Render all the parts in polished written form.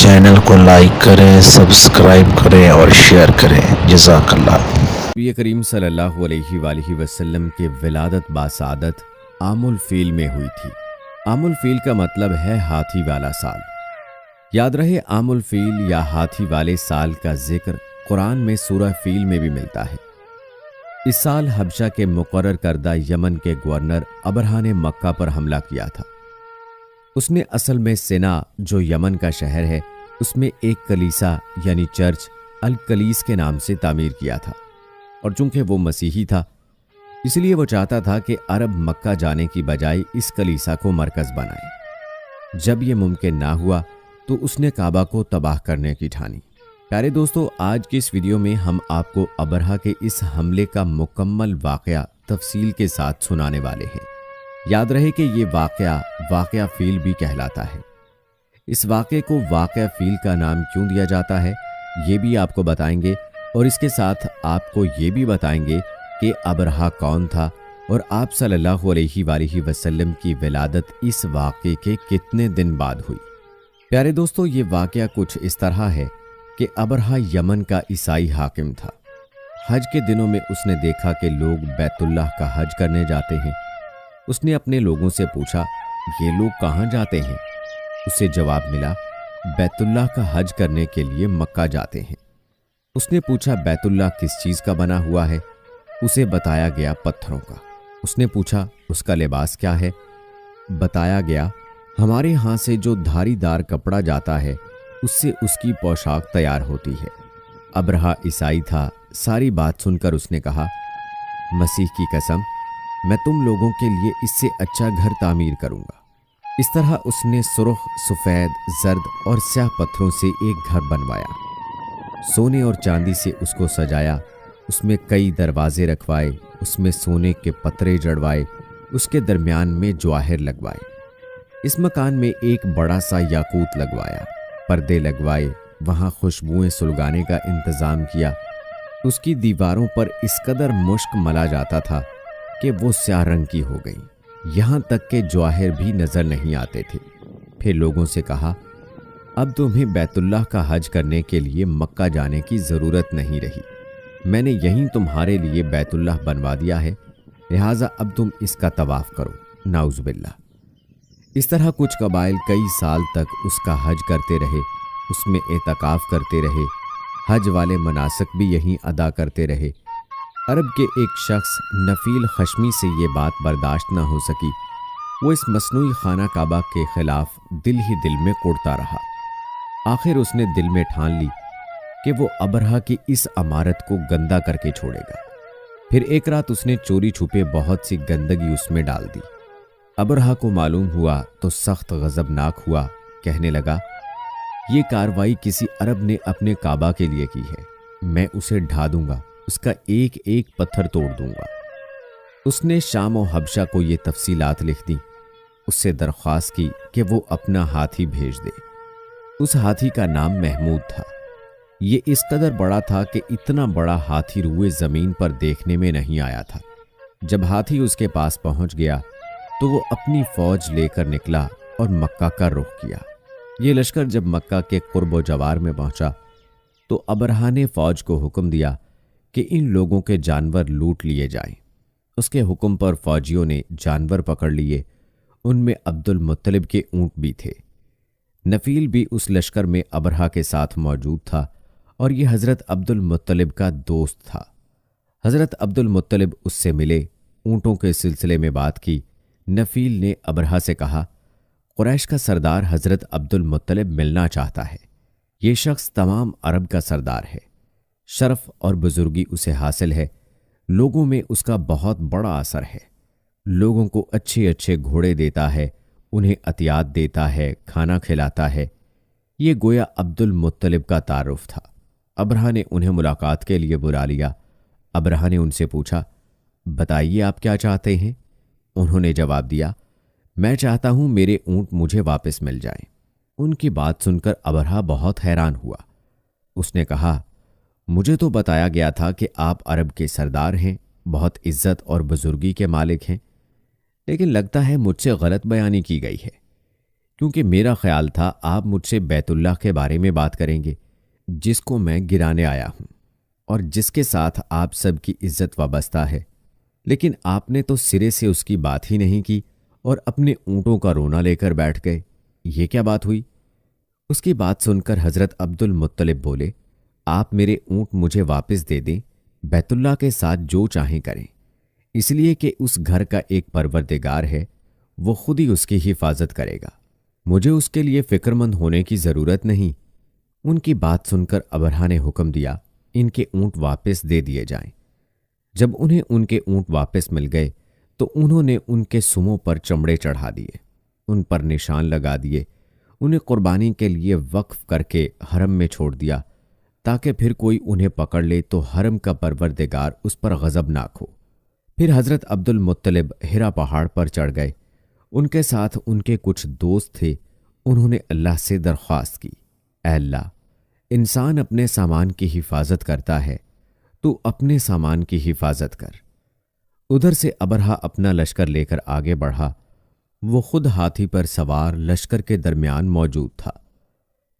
Channel کو like کریں، subscribe کریں اور شیئر کریں۔ جزاک اللہ۔ نبی کریم صلی اللہ علیہ وآلہ وسلم کے ولادت باسعادت عام الفیل میں ہوئی تھی۔ عام الفیل کا مطلب ہے ہاتھی والا سال۔ یاد رہے، عام الفیل یا ہاتھی والے سال کا ذکر قرآن میں سورہ فیل میں بھی ملتا ہے۔ اس سال حبشہ کے مقرر کردہ یمن کے گورنر ابرہہ نے مکہ پر حملہ کیا تھا۔ اس نے اصل میں سنا، جو یمن کا شہر ہے، اس میں ایک کلیسا یعنی چرچ الکلیس کے نام سے تعمیر کیا تھا، اور چونکہ وہ مسیحی تھا اس لیے وہ چاہتا تھا کہ عرب مکہ جانے کی بجائے اس کلیسا کو مرکز بنائے۔ جب یہ ممکن نہ ہوا تو اس نے کعبہ کو تباہ کرنے کی ٹھانی۔ پیارے دوستو، آج کی اس ویڈیو میں ہم آپ کو ابرہہ کے اس حملے کا مکمل واقعہ تفصیل کے ساتھ سنانے والے ہیں۔ یاد رہے کہ یہ واقعہ فیل بھی کہلاتا ہے۔ اس واقعے کو واقعہ فیل کا نام کیوں دیا جاتا ہے یہ بھی آپ کو بتائیں گے، اور اس کے ساتھ آپ کو یہ بھی بتائیں گے کہ ابرہہ کون تھا اور آپ صلی اللہ علیہ وآلہ وسلم کی ولادت اس واقعے کے کتنے دن بعد ہوئی۔ پیارے دوستو، یہ واقعہ کچھ اس طرح ہے کہ ابرہہ یمن کا عیسائی حاکم تھا۔ حج کے دنوں میں اس نے دیکھا کہ لوگ بیت اللہ کا حج کرنے جاتے ہیں۔ اس نے اپنے لوگوں سے پوچھا، یہ لوگ کہاں جاتے ہیں؟ اسے جواب ملا، بیت اللہ کا حج کرنے کے لیے مکہ جاتے ہیں۔ اس نے پوچھا، بیت اللہ کس چیز کا بنا ہوا ہے؟ اسے بتایا گیا پتھروں کا۔ اس نے پوچھا، اس کا لباس کیا ہے؟ بتایا گیا، ہمارے ہاں سے جو دھاری دار کپڑا جاتا ہے اس سے اس کی پوشاک تیار ہوتی ہے۔ ابرہہ عیسائی تھا۔ ساری بات سن کر اس نے کہا، مسیح کی قسم، میں تم لوگوں کے لیے اس سے اچھا گھر تعمیر کروں گا۔ اس طرح اس نے سرخ، سفید، زرد اور سیاہ پتھروں سے ایک گھر بنوایا۔ سونے اور چاندی سے اس کو سجایا، اس میں کئی دروازے رکھوائے، اس میں سونے کے پترے جڑوائے، اس کے درمیان میں جواہر لگوائے۔ اس مکان میں ایک بڑا سا یاقوت لگوایا، پردے لگوائے، وہاں خوشبوئیں سلگانے کا انتظام کیا۔ اس کی دیواروں پر اس قدر مشک ملا جاتا تھا کہ وہ سیاہ رنگ کی ہو گئی، یہاں تک کہ جواہر بھی نظر نہیں آتے تھے۔ پھر لوگوں سے کہا، اب تمہیں بیت اللہ کا حج کرنے کے لیے مکہ جانے کی ضرورت نہیں رہی، میں نے یہیں تمہارے لیے بیت اللہ بنوا دیا ہے، لہٰذا اب تم اس کا طواف کرو۔ نعوذ باللہ۔ اس طرح کچھ قبائل کئی سال تک اس کا حج کرتے رہے، اس میں اعتکاف کرتے رہے، حج والے مناسک بھی یہیں ادا کرتے رہے۔ عرب کے ایک شخص نفیل خشمی سے یہ بات برداشت نہ ہو سکی۔ وہ اس مصنوعی خانہ کعبہ کے خلاف دل ہی دل میں کوڑتا رہا۔ آخر اس نے دل میں ٹھان لی کہ وہ ابرہہ کی اس عمارت کو گندا کر کے چھوڑے گا۔ پھر ایک رات اس نے چوری چھپے بہت سی گندگی اس میں ڈال دی۔ ابرہہ کو معلوم ہوا تو سخت غضبناک ہوا، کہنے لگا، یہ کارروائی کسی عرب نے اپنے کعبہ کے لیے کی ہے، میں اسے ڈھا دوں گا، اس کا ایک ایک پتھر توڑ دوں گا۔ اس نے شام و حبشہ کو یہ تفصیلات لکھ دیں۔ اس سے درخواست کی کہ وہ اپنا ہاتھی بھیج دے۔ اس ہاتھی کا نام محمود تھا۔ یہ اس قدر بڑا تھا کہ اتنا بڑا ہاتھی روئے زمین پر دیکھنے میں نہیں آیا تھا۔ جب ہاتھی اس کے پاس پہنچ گیا تو وہ اپنی فوج لے کر نکلا اور مکہ کا رخ کیا۔ یہ لشکر جب مکہ کے قرب و جوار میں پہنچا تو ابرہہ نے فوج کو حکم دیا کہ ان لوگوں کے جانور لوٹ لیے جائیں۔ اس کے حکم پر فوجیوں نے جانور پکڑ لیے، ان میں عبد المطلب کے اونٹ بھی تھے۔ نفیل بھی اس لشکر میں ابرہہ کے ساتھ موجود تھا، اور یہ حضرت عبد المطلب کا دوست تھا۔ حضرت عبد المطلب اس سے ملے، اونٹوں کے سلسلے میں بات کی۔ نفیل نے ابرہہ سے کہا، قریش کا سردار حضرت عبد المطلب ملنا چاہتا ہے۔ یہ شخص تمام عرب کا سردار ہے، شرف اور بزرگی اسے حاصل ہے، لوگوں میں اس کا بہت بڑا اثر ہے، لوگوں کو اچھے اچھے گھوڑے دیتا ہے، انہیں عطیات دیتا ہے، کھانا کھلاتا ہے۔ یہ گویا عبد المطلب کا تعارف تھا۔ ابرہہ نے انہیں ملاقات کے لیے بلا لیا۔ ابرہہ نے ان سے پوچھا، بتائیے آپ کیا چاہتے ہیں؟ انہوں نے جواب دیا، میں چاہتا ہوں میرے اونٹ مجھے واپس مل جائیں۔ ان کی بات سن کر ابرہہ بہت حیران ہوا۔ اس نے کہا، مجھے تو بتایا گیا تھا کہ آپ عرب کے سردار ہیں، بہت عزت اور بزرگی کے مالک ہیں، لیکن لگتا ہے مجھ سے غلط بیانی کی گئی ہے۔ کیونکہ میرا خیال تھا آپ مجھ سے بیت اللہ کے بارے میں بات کریں گے، جس کو میں گرانے آیا ہوں اور جس کے ساتھ آپ سب کی عزت وابستہ ہے، لیکن آپ نے تو سرے سے اس کی بات ہی نہیں کی اور اپنے اونٹوں کا رونا لے کر بیٹھ گئے۔ یہ کیا بات ہوئی؟ اس کی بات سن کر حضرت عبد المطلب بولے، آپ میرے اونٹ مجھے واپس دے دیں، بیت اللہ کے ساتھ جو چاہیں کریں، اس لیے کہ اس گھر کا ایک پروردگار ہے، وہ خود ہی اس کی حفاظت کرے گا، مجھے اس کے لیے فکر مند ہونے کی ضرورت نہیں۔ ان کی بات سن کر ابرہا نے حکم دیا، ان کے اونٹ واپس دے دیے جائیں۔ جب انہیں ان کے اونٹ واپس مل گئے تو انہوں نے ان کے سموں پر چمڑے چڑھا دیے، ان پر نشان لگا دیے، انہیں قربانی کے لیے وقف کر کے حرم میں چھوڑ دیا تاکہ پھر کوئی انہیں پکڑ لے تو حرم کا پروردگار اس پر غضبناک ہو۔ پھر حضرت عبد المطلب ہرا پہاڑ پر چڑھ گئے، ان کے ساتھ ان کے کچھ دوست تھے، انہوں نے اللہ سے درخواست کی، اے اللہ، انسان اپنے سامان کی حفاظت کرتا ہے، تو اپنے سامان کی حفاظت کر۔ ادھر سے ابرہا اپنا لشکر لے کر آگے بڑھا، وہ خود ہاتھی پر سوار لشکر کے درمیان موجود تھا۔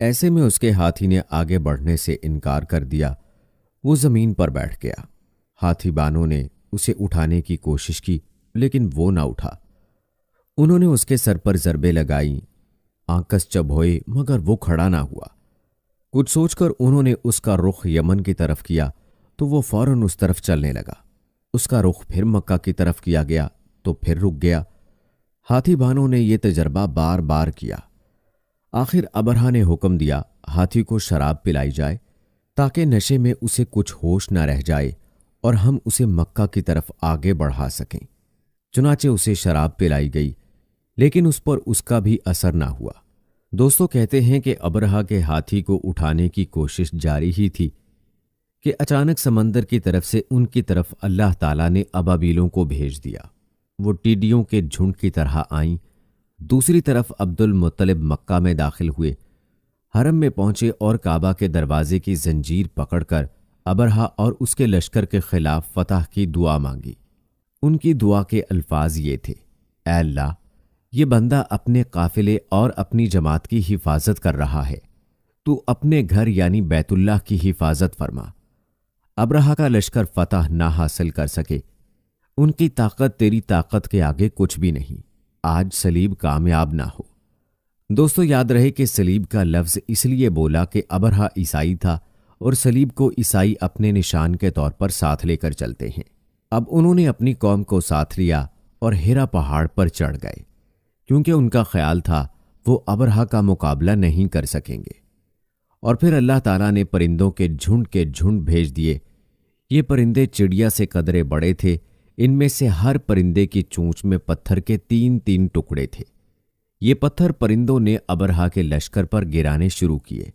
ایسے میں اس کے ہاتھی نے آگے بڑھنے سے انکار کر دیا، وہ زمین پر بیٹھ گیا۔ ہاتھی بانوں نے اسے اٹھانے کی کوشش کی لیکن وہ نہ اٹھا۔ انہوں نے اس کے سر پر ضربیں لگائیں، آنکس چبھوئے مگر وہ کھڑا نہ ہوا۔ کچھ سوچ کر انہوں نے اس کا رخ یمن کی طرف کیا تو وہ فوراً اس طرف چلنے لگا۔ اس کا رخ پھر مکہ کی طرف کیا گیا تو پھر رک گیا۔ ہاتھی بانوں نے یہ تجربہ بار بار کیا۔ آخر ابرہا نے حکم دیا، ہاتھی کو شراب پلائی جائے تاکہ نشے میں اسے کچھ ہوش نہ رہ جائے اور ہم اسے مکہ کی طرف آگے بڑھا سکیں۔ چنانچہ اسے شراب پلائی گئی لیکن اس پر اس کا بھی اثر نہ ہوا۔ دوستو کہتے ہیں کہ ابرہا کے ہاتھی کو اٹھانے کی کوشش جاری ہی تھی کہ اچانک سمندر کی طرف سے ان کی طرف اللہ تعالیٰ نے ابابیلوں کو بھیج دیا۔ وہ ٹیڈیوں کے جھنڈ کی طرح آئیں۔ دوسری طرف عبد المطلب مکہ میں داخل ہوئے، حرم میں پہنچے اور کعبہ کے دروازے کی زنجیر پکڑ کر ابرہا اور اس کے لشکر کے خلاف فتح کی دعا مانگی۔ ان کی دعا کے الفاظ یہ تھے، اے اللہ، یہ بندہ اپنے قافلے اور اپنی جماعت کی حفاظت کر رہا ہے، تو اپنے گھر یعنی بیت اللہ کی حفاظت فرما۔ ابرہا کا لشکر فتح نہ حاصل کر سکے، ان کی طاقت تیری طاقت کے آگے کچھ بھی نہیں، آج صلیب کامیاب نہ ہو۔ دوستو یاد رہے کہ صلیب کا لفظ اس لیے بولا کہ ابرہا عیسائی تھا اور صلیب کو عیسائی اپنے نشان کے طور پر ساتھ لے کر چلتے ہیں۔ اب انہوں نے اپنی قوم کو ساتھ لیا اور ہرا پہاڑ پر چڑھ گئے، کیونکہ ان کا خیال تھا وہ ابرہا کا مقابلہ نہیں کر سکیں گے۔ اور پھر اللہ تعالیٰ نے پرندوں کے جھنڈ بھیج دیے۔ یہ پرندے چڑیا سے قدرے بڑے تھے، ان میں سے ہر پرندے کی چونچ میں پتھر کے 3 ٹکڑے تھے۔ یہ پتھر پرندوں نے ابرہا کے لشکر پر گرانے شروع کیے۔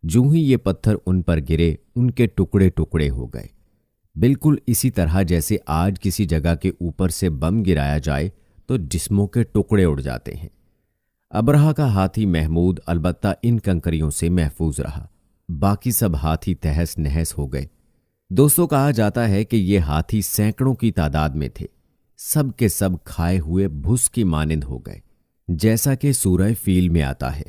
جوں ہی یہ پتھر ان پر گرے، ان کے ٹکڑے ٹکڑے ہو گئے، بالکل اسی طرح جیسے آج کسی جگہ کے اوپر سے بم گرایا جائے تو جسموں کے ٹکڑے اڑ جاتے ہیں۔ ابرہا کا ہاتھی محمود البتہ ان کنکریوں سے محفوظ رہا، باقی سب ہاتھی تہس نہس ہو گئے۔ دوستو کہا جاتا ہے کہ یہ ہاتھی سینکڑوں کی تعداد میں تھے، سب کے سب کھائے ہوئے بھس کی مانند ہو گئے، جیسا کہ سورہ فیل میں آتا ہے۔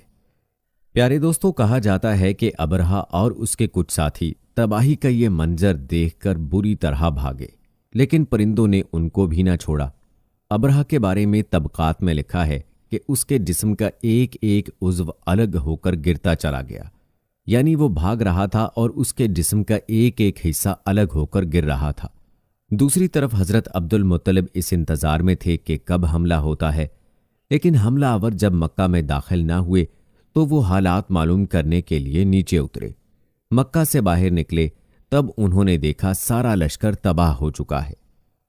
پیارے دوستو کہا جاتا ہے کہ ابرہا اور اس کے کچھ ساتھی تباہی کا یہ منظر دیکھ کر بری طرح بھاگے، لیکن پرندوں نے ان کو بھی نہ چھوڑا۔ ابرہا کے بارے میں طبقات میں لکھا ہے کہ اس کے جسم کا ایک ایک عضو الگ ہو کر گرتا چلا گیا، یعنی وہ بھاگ رہا تھا اور اس کے جسم کا ایک ایک حصہ الگ ہو کر گر رہا تھا۔ دوسری طرف حضرت عبد المطلب اس انتظار میں تھے کہ کب حملہ ہوتا ہے، لیکن حملہ آور جب مکہ میں داخل نہ ہوئے تو وہ حالات معلوم کرنے کے لیے نیچے اترے۔ مکہ سے باہر نکلے تب انہوں نے دیکھا سارا لشکر تباہ ہو چکا ہے۔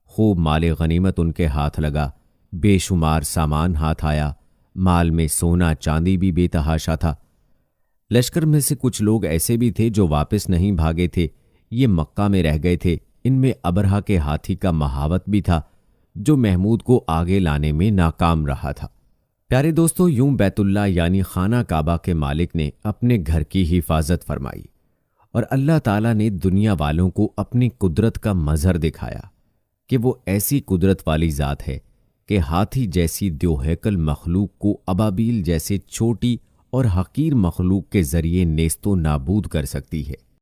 خوب مال غنیمت ان کے ہاتھ لگا، بے شمار سامان ہاتھ آیا، مال میں سونا چاندی بھی بے تحاشا تھا۔ لشکر میں سے کچھ لوگ ایسے بھی تھے جو واپس نہیں بھاگے تھے، یہ مکہ میں رہ گئے تھے۔ ان میں ابرہا کے ہاتھی کا مہاوت بھی تھا جو محمود کو آگے لانے میں ناکام رہا تھا۔ پیارے دوستو یوں بیت اللہ یعنی خانہ کعبہ کے مالک نے اپنے گھر کی حفاظت فرمائی اور اللہ تعالیٰ نے دنیا والوں کو اپنی قدرت کا مظہر دکھایا کہ وہ ایسی قدرت والی ذات ہے کہ ہاتھی جیسی دیوہیکل مخلوق کو ابابیل جیسے چھوٹی اور حقیر مخلوق کے ذریعے نیست و نابود کر سکتی ہے۔